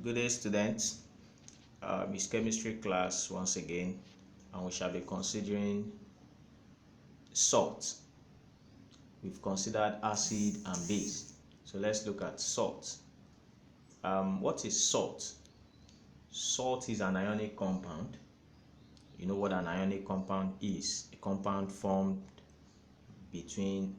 Good day, students. It's chemistry class once again, and we shall be considering salt. We've considered acid and base, so let's look at salt. What is salt? Salt is an ionic compound. You know what an ionic compound is? A compound formed between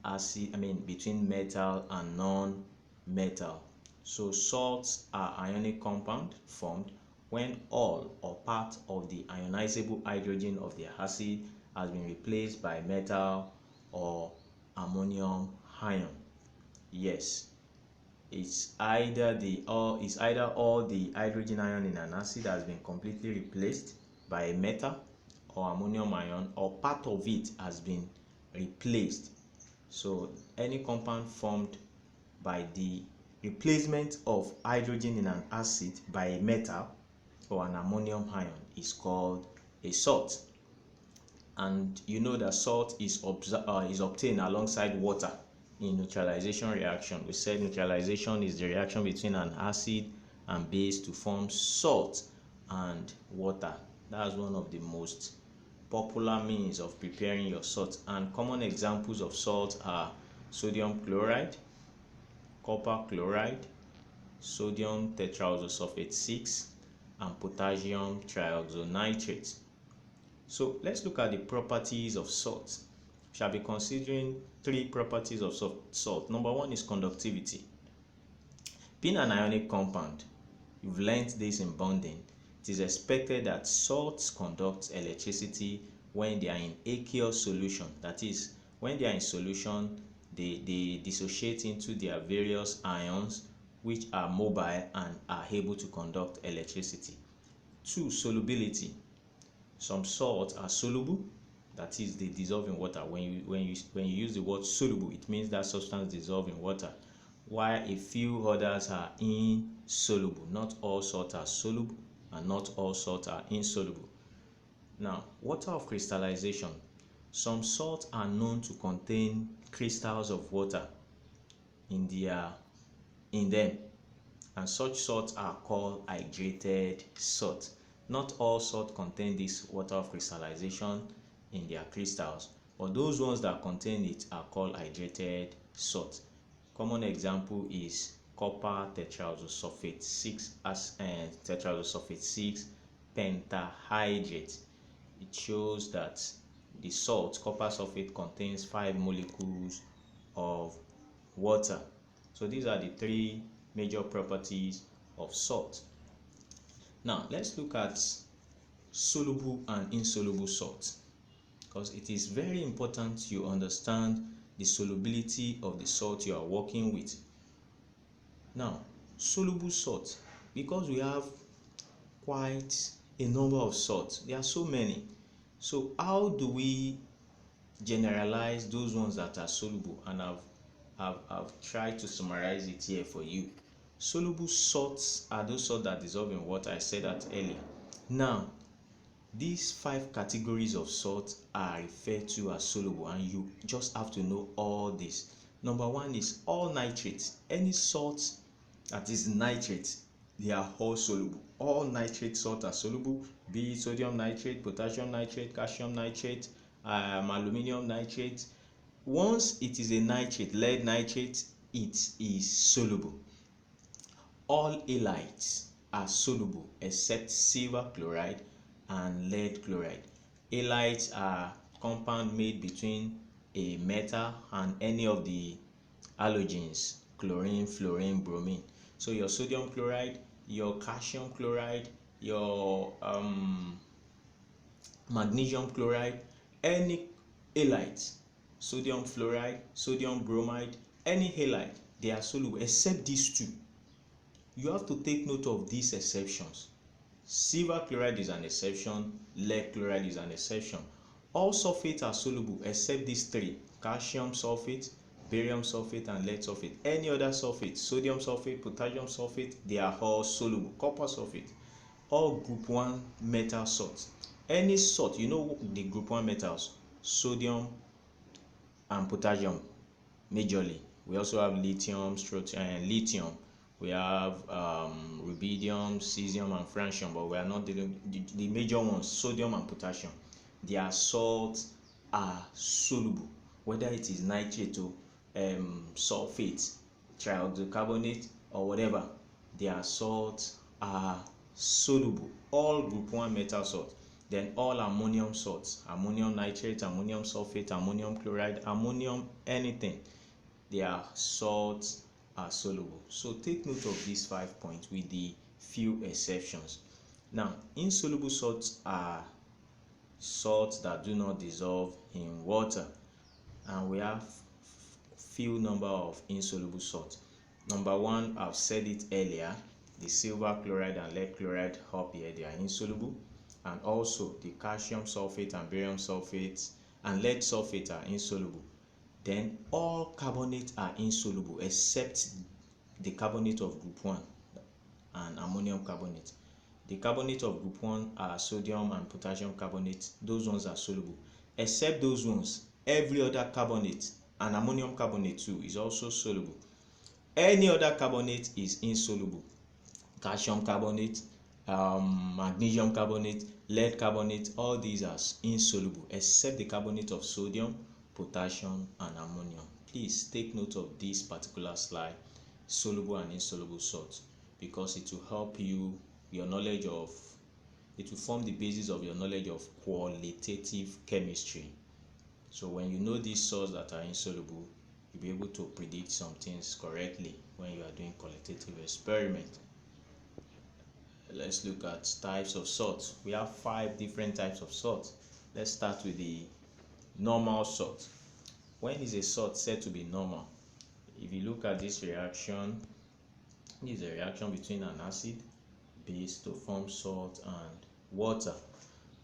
between metal and non-metal. So salts are ionic compound formed when all or part of the ionizable hydrogen of the acid has been replaced by metal or ammonium ion. Yes, it's either all the hydrogen ion in an acid has been completely replaced by a metal or ammonium ion, or part of it has been replaced. So any compound formed by the replacement of hydrogen in an acid by a metal or an ammonium ion is called a salt. And you know that salt is obtained alongside water in neutralization reaction. We said neutralization is the reaction between an acid and base to form salt and water. That's one of the most popular means of preparing your salt, and common examples of salt are sodium chloride, copper chloride, sodium tetraoxosulfate 6, and potassium trioxonitrate. So let's look at the properties of salt. We shall be considering three properties of salt. Number one is conductivity. Being an ionic compound, you've learned this in bonding, it is expected that salts conduct electricity when they are in aqueous solution. That is, when they are in solution, they dissociate into their various ions, which are mobile and are able to conduct electricity. 2. Solubility. Some salts are soluble, that is, they dissolve in water. When you use the word soluble, it means that substance dissolves in water, while a few others are insoluble. Not all salts are soluble, and not all salts are insoluble. Now, water of crystallization. Some salts are known to contain crystals of water in them, and such salts are called hydrated salt. Not all salts contain this water of crystallization in their crystals, but those ones that contain it are called hydrated salt. Common example is copper tetraoxosulfate 6 tetraoxosulfate 6 pentahydrate. It shows that the salt copper sulfate contains 5 molecules of water. So these are the three major properties of salt. Now let's look at soluble and insoluble salts, because it is very important you understand the solubility of the salt you are working with. Now, soluble salt, because we have quite a number of salts, there are so many. So how do we generalize those ones that are soluble? And I've tried to summarize it here for you. Soluble salts are those salts that dissolve in water. I said that earlier. Now, these 5 categories of salt are referred to as soluble, and you just have to know all this. Number 1 is all nitrates. Any salt that is nitrate, they are all soluble. All nitrate salts are soluble, be it sodium nitrate, potassium nitrate, calcium nitrate, aluminum nitrate. Once it is a nitrate, lead nitrate, it is soluble. All halides are soluble except silver chloride and lead chloride. Halides are compound made between a metal and any of the halogens, chlorine, fluorine, bromine. So your sodium chloride, your calcium chloride, your magnesium chloride, any halides, sodium fluoride, sodium bromide, any halide, they are soluble except these two. You have to take note of these exceptions. Silver chloride is an exception, lead chloride is an exception. All sulfates are soluble except these 3: calcium sulfate, barium sulfate, and lead sulfate. Any other sulfate, sodium sulfate, potassium sulfate, they are all soluble. Copper sulfate, all group 1 metal salts. Any salt, you know the group 1 metals, sodium and potassium majorly. We also have lithium, we have rubidium, cesium, and francium, but we are not dealing the major ones, sodium and potassium. Their salts are soluble, whether it is nitrate or sulfate, trioxocarbonate, or whatever. Their salts are soluble. All group 1 metal salts, then all ammonium salts, ammonium nitrate, ammonium sulfate, ammonium chloride, ammonium anything, their salts are soluble. So take note of these 5 points with the few exceptions. Now, insoluble salts are salts that do not dissolve in water, and we have few number of insoluble salts. Number 1, I've said it earlier, the silver chloride and lead chloride up here, they are insoluble, and also the calcium sulfate and barium sulfate and lead sulfate are insoluble. Then all carbonates are insoluble except the carbonate of group 1 and ammonium carbonate. The carbonate of group 1 are sodium and potassium carbonate. Those ones are soluble. Except those ones, every other carbonate, and ammonium carbonate too, is also soluble. Any other carbonate is insoluble. Calcium carbonate, magnesium carbonate, lead carbonate, all these are insoluble except the carbonate of sodium, potassium, and ammonium. Please take note of this particular slide, soluble and insoluble salts, because it will help you, your knowledge of, it will form the basis of your knowledge of qualitative chemistry. So when you know these salts that are insoluble, you'll be able to predict some things correctly when you are doing qualitative experiment. Let's look at types of salts. We have 5 different types of salts. Let's start with the normal salt. When is a salt said to be normal? If you look at this reaction, this is a reaction between an acid base to form salt and water.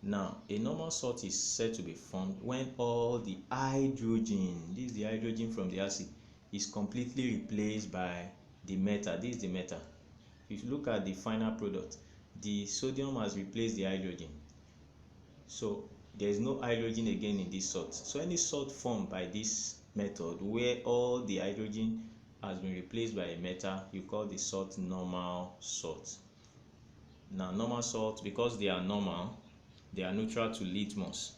Now, a normal salt is said to be formed when all the hydrogen, this is the hydrogen from the acid, is completely replaced by the metal. This is the metal. If you look at the final product, the sodium has replaced the hydrogen. So there is no hydrogen again in this salt. So any salt formed by this method where all the hydrogen has been replaced by a metal, you call the salt normal salt. Now, normal salts, because they are normal, they are neutral to litmus.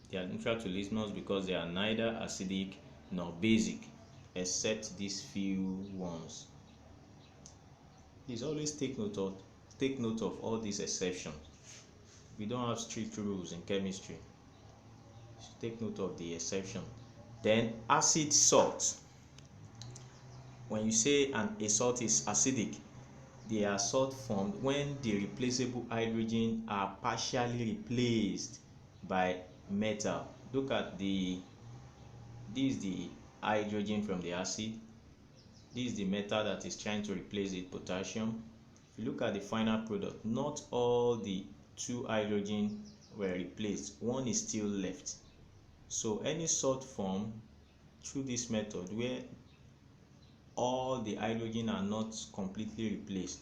They are neutral to litmus because they are neither acidic nor basic, except these few ones. Please always take note of all these exceptions. We don't have strict rules in chemistry. So take note of the exception. Then acid salt. When you say a salt is acidic, they are salt formed when the replaceable hydrogen are partially replaced by metal. Look at this is the hydrogen from the acid. This is the metal that is trying to replace it, potassium. If you look at the final product, not all the 2 hydrogen were replaced. One is still left. So any salt formed through this method where all the hydrogen are not completely replaced,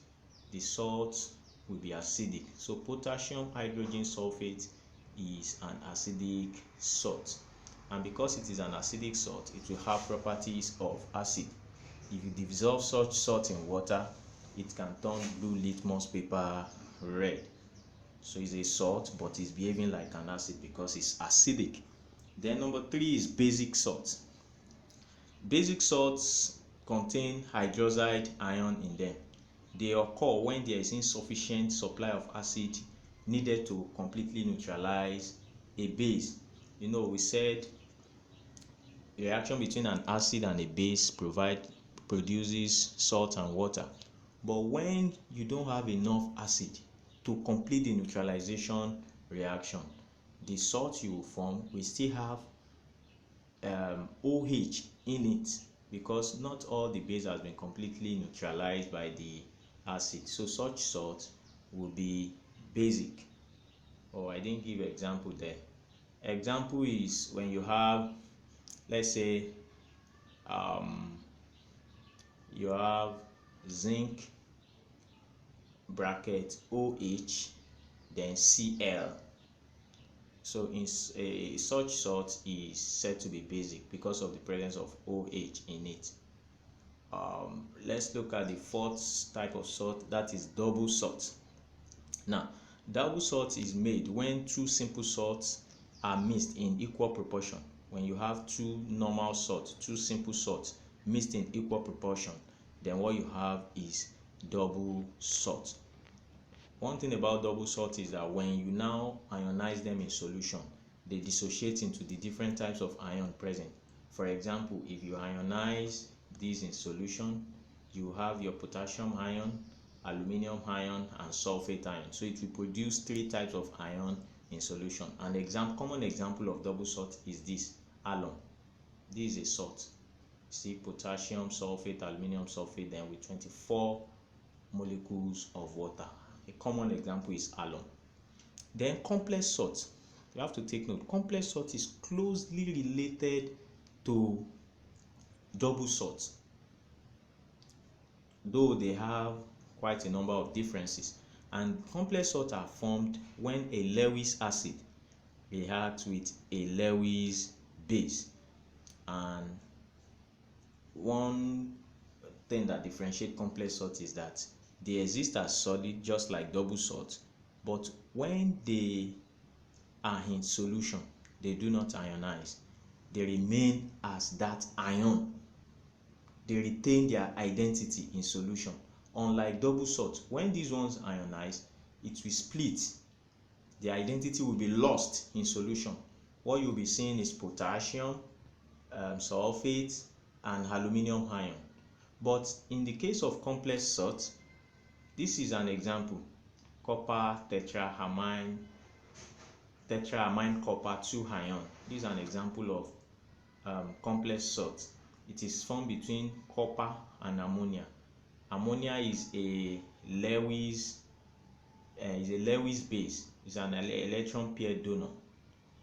the salt will be acidic. So potassium hydrogen sulfate is an acidic salt, and because it is an acidic salt, it will have properties of acid. If you dissolve such salt in water, it can turn blue litmus paper red. So it's a salt, but it's behaving like an acid because it's acidic. Then number 3 is basic salts. Basic salts contain hydroxide ion in them. They occur when there is insufficient supply of acid needed to completely neutralize a base. You know, we said the reaction between an acid and a base produces salt and water. But when you don't have enough acid to complete the neutralization reaction, the salt you will form will still have OH in it, because not all the base has been completely neutralized by the acid. So such salt will be basic. Oh, I didn't give example there. Example is when you have, let's say, you have zinc bracket OH then Cl. So in such salt is said to be basic because of the presence of OH in it. Let's look at the fourth type of salt, that is double salt. Now, double salt is made when two simple salts are mixed in equal proportion. When you have two normal salts, two simple salts mixed in equal proportion, then what you have is double salt. One thing about double salt is that when you now ionize them in solution, they dissociate into the different types of ion present. For example, if you ionize these in solution, you have your potassium ion, aluminum ion, and sulfate ion. So it will produce three types of ion in solution. An common example of double salt is this alum. This is a salt. See, potassium sulfate, aluminum sulfate, then with 24 molecules of water. A common example is alum. Then complex salt. You have to take note. Complex salt is closely related to double salt, though they have quite a number of differences. And complex salts are formed when a Lewis acid reacts with a Lewis base. And one thing that differentiates complex salt is that they exist as solid, just like double salt, but when they are in solution, they do not ionize. They remain as that ion. They retain their identity in solution. Unlike double salt, when these ones ionize, it will split. The identity will be lost in solution. What you'll be seeing is potassium, sulfate, and aluminum ion. But in the case of complex salts, this is an example: copper tetraamine copper 2 ion. This is an example of complex salt. It is formed between copper and ammonia. Ammonia is a Lewis base. It's an electron pair donor,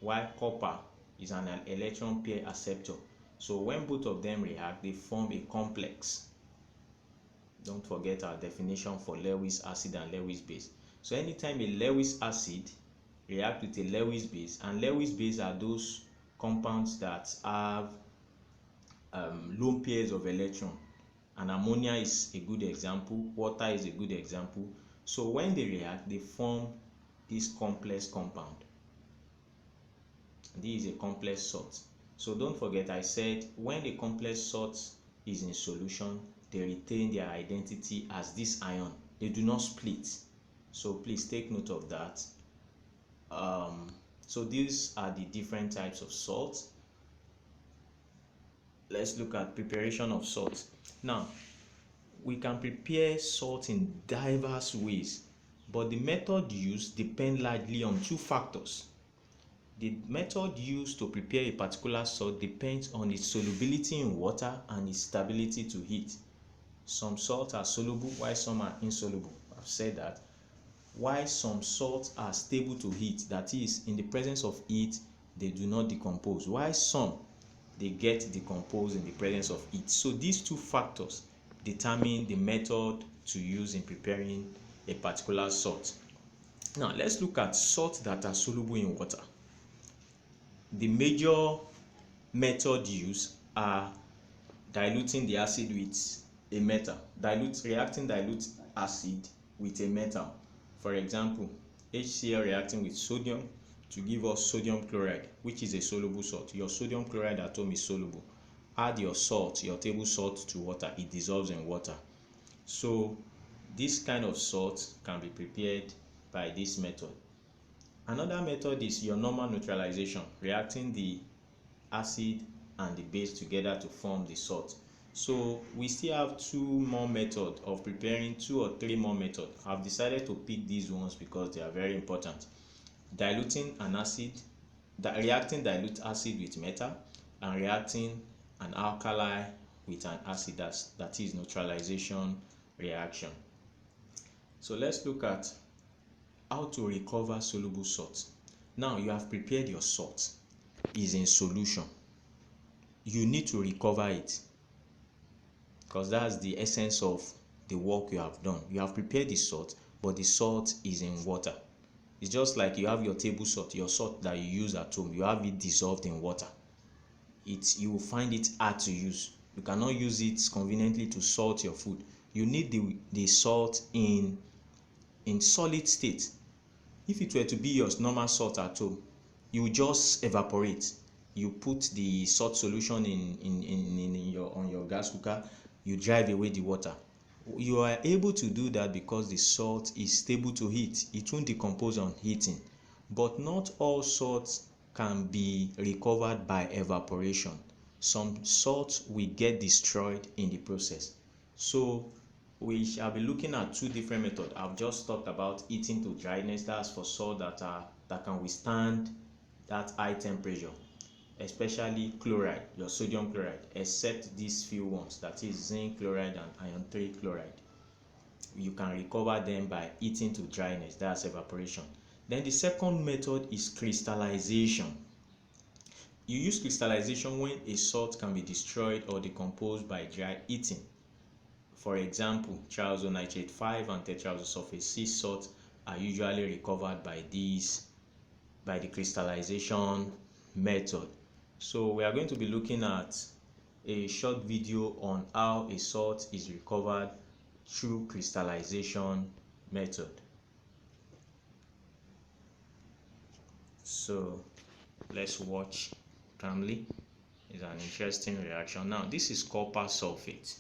while copper is an electron pair acceptor. So when both of them react, they form a complex. Don't forget our definition for Lewis acid and Lewis base. So anytime a Lewis acid reacts with a Lewis base, and Lewis base are those compounds that have lone pairs of electron, and ammonia is a good example, water is a good example. So when they react, they form this complex compound. This is a complex salt. So don't forget, I said when the complex salt is in solution, they retain their identity as this ion. They do not split. So please take note of that. So these are the different types of salts. Let's look at preparation of salt. Now, we can prepare salt in diverse ways, but the method used depends largely on two factors. The method used to prepare a particular salt depends on its solubility in water and its stability to heat. Some salts are soluble while some are insoluble. I've said that. While some salts are stable to heat, that is, in the presence of heat, they do not decompose, while some, they get decomposed in the presence of heat. So these two factors determine the method to use in preparing a particular salt. Now, let's look at salts that are soluble in water. The major method used are diluting the acid with a metal, reacting dilute acid with a metal. For example, HCl reacting with sodium to give us sodium chloride, which is a soluble salt. Your sodium chloride at home is soluble. Add your salt, your table salt, to water. It dissolves in water. So this kind of salt can be prepared by this method. Another method is your normal neutralization, reacting the acid and the base together to form the salt. So we still have two more methods of preparing, 2 or 3 more methods. I've decided to pick these ones because they are very important. Diluting an acid, reacting dilute acid with metal, and reacting an alkali with an acid, that is neutralization reaction. So let's look at how to recover soluble salt. Now you have prepared your salt, is in solution. You need to recover it, because that's the essence of the work you have done. You have prepared the salt, but the salt is in water. It's just like you have your table salt, your salt that you use at home. You have it dissolved in water. You will find it hard to use. You cannot use it conveniently to salt your food. You need the salt in solid state. If it were to be your normal salt at home, you just evaporate. You put the salt solution in your on your gas cooker, you drive away the water. You are able to do that because the salt is stable to heat. It won't decompose on heating. But not all salts can be recovered by evaporation. Some salts will get destroyed in the process. So we shall be looking at two different methods. I've just talked about heating to dryness. That's for salt that can withstand that high temperature, especially chloride, your sodium chloride, except these few ones, that is zinc chloride and iron 3 chloride. You can recover them by heating to dryness, that's evaporation. Then the second method is crystallization. You use crystallization when a salt can be destroyed or decomposed by dry heating. For example, triazonitrate 5 and tetraoxosulfate 6 salts are usually recovered by the crystallization method. So we are going to be looking at a short video on how a salt is recovered through crystallization method. So let's watch calmly. It's an interesting reaction. Now this is copper sulfate.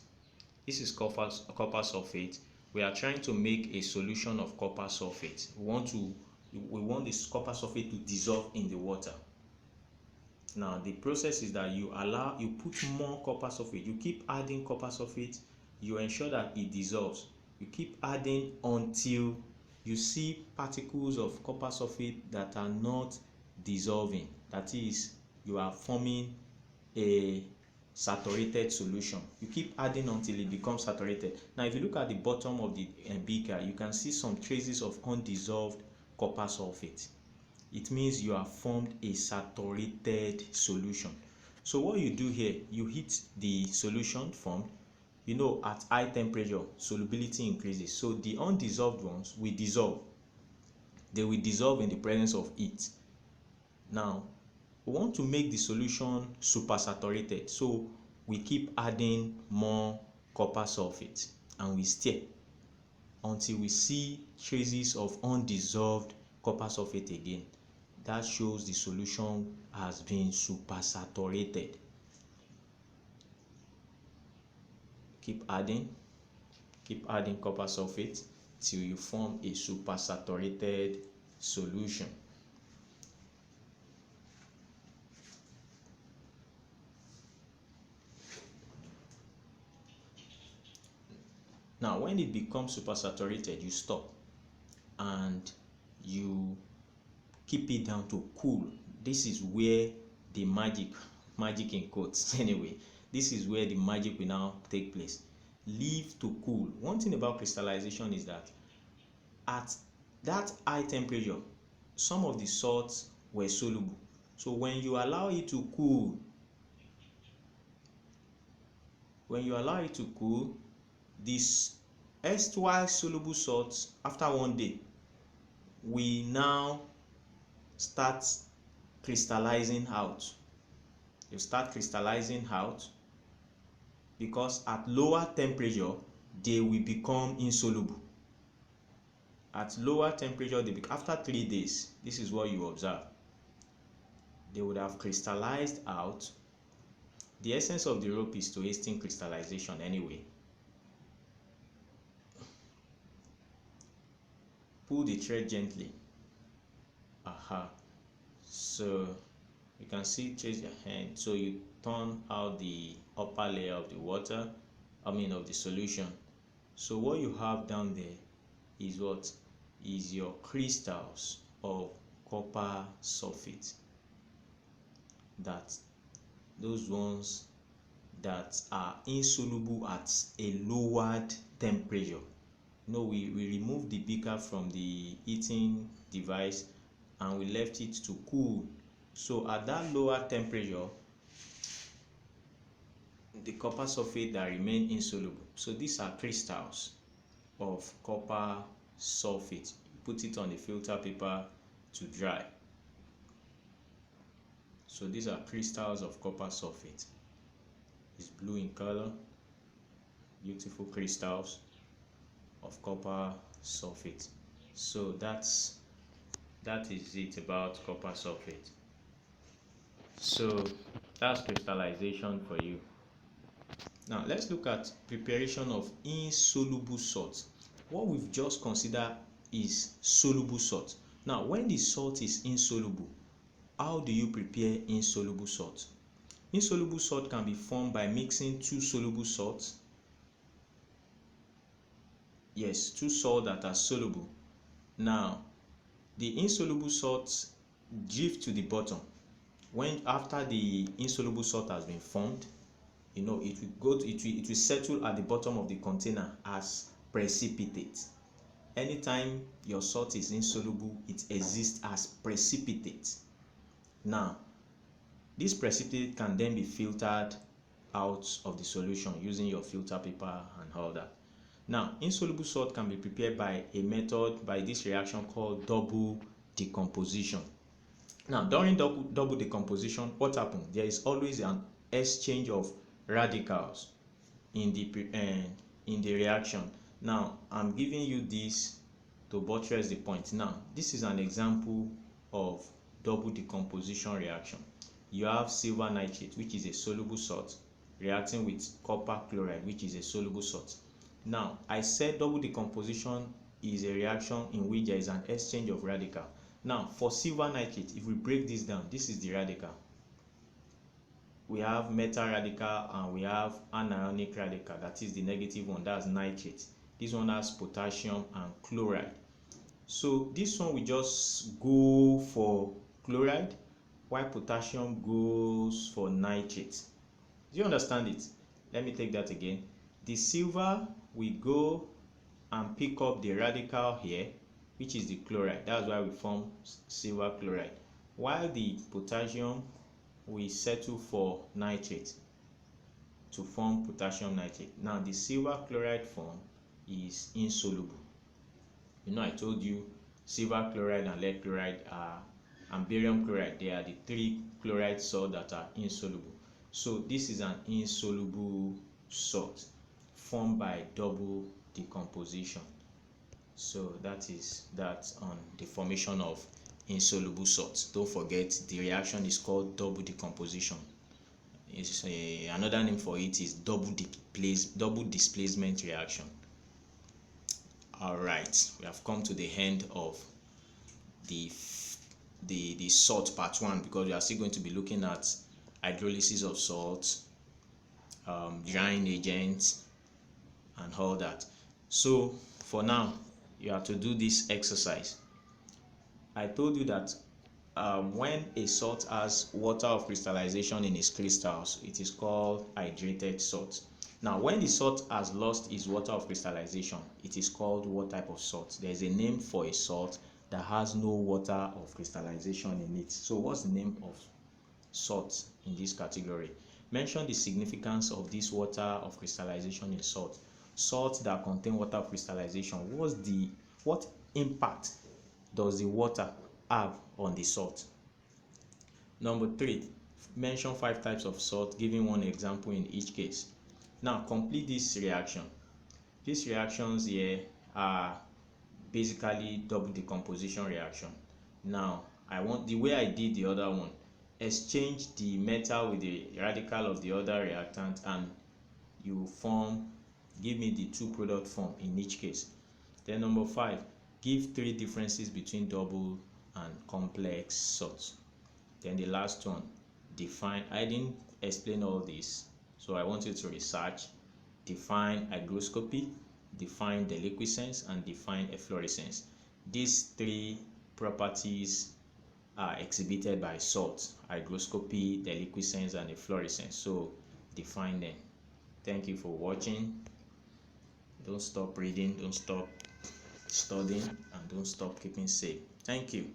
This is copper sulfate. We are trying to make a solution of copper sulfate. We want this copper sulfate to dissolve in the water. Now the process is that you put more copper sulfate. You keep adding copper sulfate. You ensure that it dissolves. You keep adding until you see particles of copper sulfate that are not dissolving. That is, you are forming a saturated solution. You keep adding until it becomes saturated. Now if you look at the bottom of the beaker, you can see some traces of undissolved copper sulfate. It means you have formed a saturated solution. So what you do here, you heat the solution formed. You know, at high temperature, solubility increases. So the undissolved ones will dissolve. They will dissolve in the presence of heat. Now, we want to make the solution supersaturated. So we keep adding more copper sulfate and we stir until we see traces of undissolved copper sulfate again. That shows the solution has been supersaturated. Keep adding copper sulfate till you form a supersaturated solution. Now when it becomes supersaturated, you stop and you keep it down to cool. This is where the magic in quotes anyway, this is where the magic will now take place. Leave to cool. One thing about crystallization is that at that high temperature, some of the salts were soluble. So when you allow it to cool, this erstwhile soluble salts, after 1 day, we now start crystallizing out. You start crystallizing out because at lower temperature they will become insoluble. At lower temperature, after 3 days, this is what you observe. They would have crystallized out. The essence of the rope is to hasten crystallization anyway. Pull the thread gently. So you can see, trace your hand. So you turn out the upper layer of the water, of the solution. So what you have down there is what is your crystals of copper sulfate. That those ones that are insoluble at a lowered temperature. We removed the beaker from the heating device and we left it to cool. So at that lower temperature, the copper sulfate that remain insoluble. So these are crystals of copper sulfate. You put it on the filter paper to dry. So these are crystals of copper sulfate. It's blue in color. Beautiful crystals of copper sulfate. So that is it about copper sulfate. So that's crystallization for you. Now let's look at preparation of insoluble salt. What we've just considered is soluble salt. Now when the salt is insoluble, how do you prepare insoluble salt? Insoluble salt can be formed by mixing two soluble salts. Yes, two salts that are soluble. Now the insoluble salts drift to the bottom. When after the insoluble salt has been formed, it will settle at the bottom of the container as precipitate. Anytime your salt is insoluble, it exists as precipitate. Now this precipitate can then be filtered out of the solution using your filter paper and all that. Now insoluble salt can be prepared by a method, by this reaction called double decomposition. Now during double decomposition, what happens? There is always an exchange of radicals in the reaction. Now I'm giving you this to buttress the point. Now this is an example of double decomposition reaction. You have silver nitrate, which is a soluble salt, reacting with copper chloride, which is a soluble salt. Now I said double decomposition is a reaction in which there is an exchange of radical. Now for silver nitrate, if we break this down, this is the radical. We have metal radical and we have anionic radical, that is the negative one, that's nitrate. This one has potassium and chloride. So this one we just go for chloride, while potassium goes for nitrate. Do you understand it? Let me take that again. The silver, we go and pick up the radical here, which is the chloride. That's why we form silver chloride. While the potassium, we settle for nitrate to form potassium nitrate. Now the silver chloride form is insoluble. I told you silver chloride and lead chloride and barium chloride, they are the three chloride salts that are insoluble. So this is an insoluble salt formed by double decomposition. So that is that on the formation of insoluble salts. Don't forget the reaction is called double decomposition. Another name for it is double displacement reaction. All right, we have come to the end of the salt part 1, because we are still going to be looking at hydrolysis of salt, drying agents and all that. So for now, you have to do this exercise. I told you that when a salt has water of crystallization in its crystals, it is called hydrated salt. Now when the salt has lost its water of crystallization, it is called what type of salt? There is a name for a salt that has no water of crystallization in it. So what's the name of salt in this category? Mention the significance of this water of crystallization in salt. Salts that contain water of crystallization, what impact does the water have on the salt? Number 3, mention 5 types of salt, giving one example in each case. Now complete this reaction. These reactions here are basically double decomposition reaction. Now I want, the way I did the other one, exchange the metal with the radical of the other reactant and you give me the two product form in each case. Then number 5, give 3 differences between double and complex salts. Then the last one, define. I didn't explain all this, so I want you to research, define hygroscopy, define deliquescence, and define efflorescence. These 3 properties are exhibited by salt: hygroscopy, deliquescence, and efflorescence. So define them. Thank you for watching. Don't stop reading, don't stop studying, and don't stop keeping safe. Thank you.